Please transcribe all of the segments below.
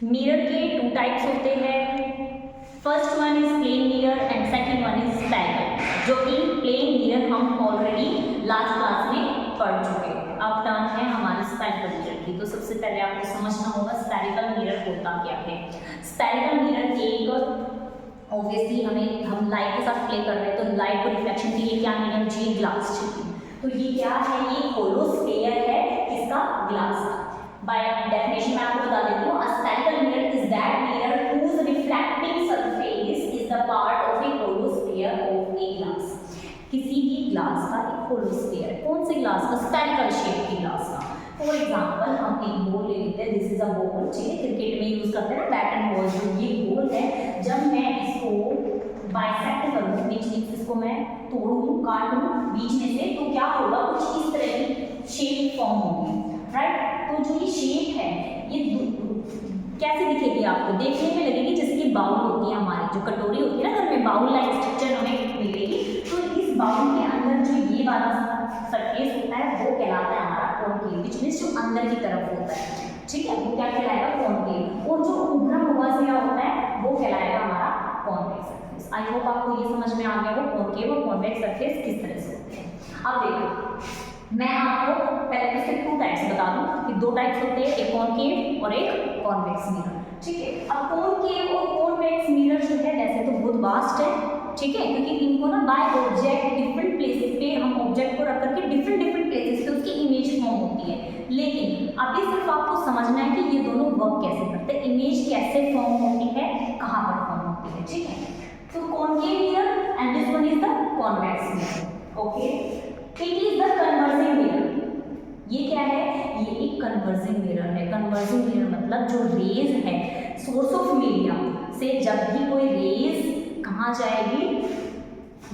Mirror के to types होते हैं। First one is plane mirror and second one is spherical, जो कि प्लेन मिरर हम ऑलरेडी लास्ट क्लास में पढ़ चुके हैं। अब टर्न है हमारी स्फेरिकल मिरर की। तो सबसे पहले आपको समझना होगा स्फेरिकल मिरर होता क्या है। स्फेरिकल मिरर एक ऑब्वियसली हम लाइट के साथ प्ले कर रहे हैं, तो लाइट को रिफ्लेक्शन के लिए क्या मीडियम चाहिए, ग्लास चाहिए। तो ये क्या है, ये होलो स्फीयर है, किसका, ग्लास का। बाय डेफिनेशन मैं आपको बता देती हूँ, a spherical mirror is that mirror whose reflecting surface is the part of a hollow sphere of a glass। किसी भी ग्लास का एक होलो स्फीयर, कौन से ग्लास का, स्फेरिकल शेप की ग्लास का। फॉर एग्जांपल हम एक बॉल ले लेते हैं, दिस इज अ बॉल, ठीक है, क्रिकेट में यूज करते हैं ना बैट एंड बॉल, जो ये बॉल है, जब मैं इसको बाइसेक्ट करूँ, बीच में इसको मैं तोड़ूं, काटूं बीच में से, तो क्या होगा, कुछ इस तरह की शेप फॉर्म होगी, राइट। तो जो ये शेप है, ये कैसे दिखेगी आपको, देखने में लगेगी जैसे कि बाउल होती है हमारी, जो कटोरी होती है ना घर में, बाउल लाइक स्ट्रक्चर हमें मिलेगी। तो इस बाउल के अंदर जो ये वाला सरफेस होता है वो कहलाता है हमारा कॉनकेव, विच मींस जो अंदर की तरफ होता है, ठीक है, वो क्या कहलाएगा, कॉनकेव। और जो उभरा हुआ सिरा होता है वो कहलाएगा हमारा कॉन्वेक्स सरफेस। आई होप आपको ये समझ में आ गया हो कॉनकेव और कॉन्वेक्स सरफेस किस तरह से होते हैं। अब देखो, मैं आपको पहले इसके टू टाइप्स बता दूं कि दो टाइप्स होते हैं, एक कॉनकेव और एक कॉन्वेक्स मिरर, ठीक है। अब कॉनकेव और कॉन्वेक्स मिरर जो है वैसे तो बहुत वास्ट है, ठीक है, क्योंकि इनको ना बाय ऑब्जेक्ट डिफरेंट प्लेसेस पे हम ऑब्जेक्ट को रख करके डिफरेंट प्लेसेस पे उसकी इमेज फॉर्म होती है। लेकिन अभी सिर्फ आपको समझना है कि ये दोनों वर्क कैसे करते हैं, इमेज कैसे फॉर्म होती है, कहाँ पर फॉर्म होती है, ठीक है। तो concave mirror and this one is the convex mirror, okay. It is the converging mirror. ये क्या है, ये एक कन्वर्जिंग मिरर है। कन्वर्जिंग मिरर मतलब जो रेज है सोर्स ऑफ मीडियम से, जब भी कोई रेज कहाँ जाएगी,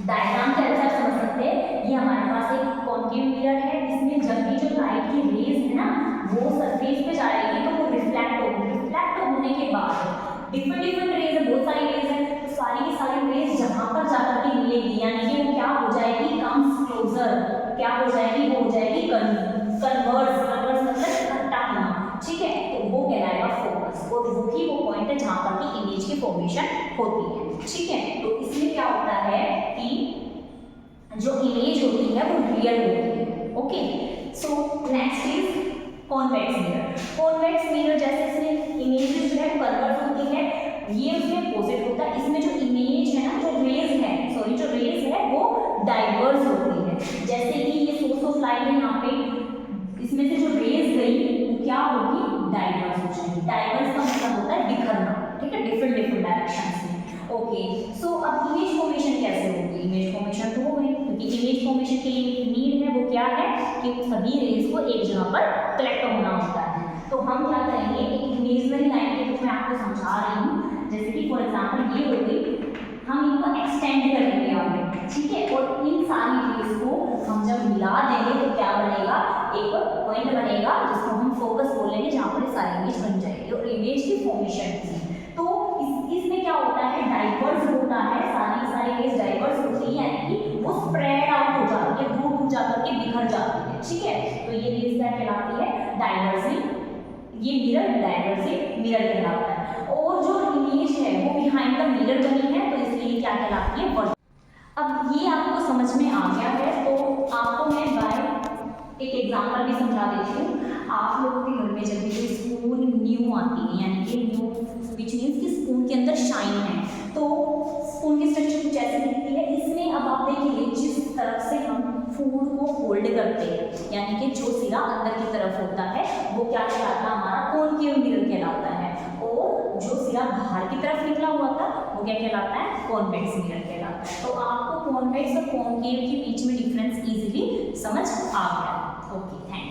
डायग्राम के अनुसार समझ सकते हैं। ये हमारे पास एक कॉनकेव मिरर है, इसमें जब भी जो लाइट की रेज है ना वो सरफेस पे जाएगी तो वो रिफ्लेक्ट होगी। रिफ्लेक्ट होने के बाद डिफरेंट रेज है, बहुत सारी रेज है, तो सारी की सारी रेज जहाँ पर जाकर के मिलेगी, यानी कि वो क्या हो जाएगी, कम्स क्लोजर, क्या हो जाएगी, वो हो जाएगी कन्वर्स मतलब इकट्ठा होना, ठीक है। तो वो कहलाएगा फोकस, और वो ही वो पॉइंट है जहाँ पर की इमेज की फॉर्मेशन होती है, ठीक है। तो इसमें क्या होता है कि जो इमेज होती है वो रियल होती है, okay. So next is convex mirror. Convex mirror जैसे इसमें इमेज जो है कन्वर्ट होती है, ये उसमें अपोजिट होता है। इसमें जो इमेज है ना, जो रेज है, सॉरी जो रेज है वो डाइवर्स होती है। जैसे कि ये सोर्स ऑफ लाइट है, यहाँ पे इसमें से जो रेज गई वो क्या होगी, डाइवर्स हो जाएगी। डाइवर्स का मतलब होता है बिखरना, ठीक है, डिफरेंट डायरेक्शंस में, ओके। सो अब इमेज फॉर्मेशन कैसे होगी, इमेज फॉर्मेशन तो हो गई, क्योंकि इमेज फॉर्मेशन के लिए नीड है वो क्या है कि सभी रेज को एक जगह पर कलेक्ट होना होता है। तो हम क्या करेंगे, एक इमेजिनरी लाइन के रूप में आपको समझा रही हूँ, जैसे कि फॉर एग्जाम्पल ये हो गई, हम इनको एक्सटेंड करेंगे आगे, ठीक है, और इन सारी रेज को हम जब मिला देंगे तो क्या बनेगा, एक पॉइंट बनेगा जिसको हम फोकस बोलेंगे, जहाँ पर सारी इमेज बन जाएगी और इमेज की फॉर्मेशन। तो इसमें क्या होता है, डाइवर्स होता है, सारी रेज डाइवर्स होती है, यानी कि वो स्प्रेड आउट हो जाती है, दूर दूर जाकर के बिखर जाती है, ठीक है। तो ये रेज क्या कहलाती है, डाइवर्सिंग, ये मिरर डाइवर्सिंग मिरर कहलाता है। और जो इमेज है वो बिहाइंड द मिरर बनी है, तो इसलिए क्या कहलाती है, वर्ड। अब ये आपको समझ में आ गया है, तो आपको मैं बाय एक एग्जांपल भी समझा देती हूँ। आप लोगों के घर में जब भी कोई स्पून न्यू आती है, यानी कि न्यू विच मीन्स कि स्पून के अंदर शाइन है, तो स्पून की स्ट्रक्चर कुछ ऐसी दिखती है। इसमें अब आप देखिए जिस तरफ से हम फूड को होल्ड करते हैं, यानी कि जो सिरा अंदर की तरफ होता है वो क्या कहलाता है, हमारा कॉनकेव मिरर कहलाता है, और जो सिरा बाहर की तरफ निकला हुआ था वो क्या कहलाता है, कॉन्वेक्स मिरर कहलाता है। तो आपको कॉन्वेक्स और कॉनकेव के बीच में डिफरेंस इजीली समझ आ गया, ओके, थैंक यू।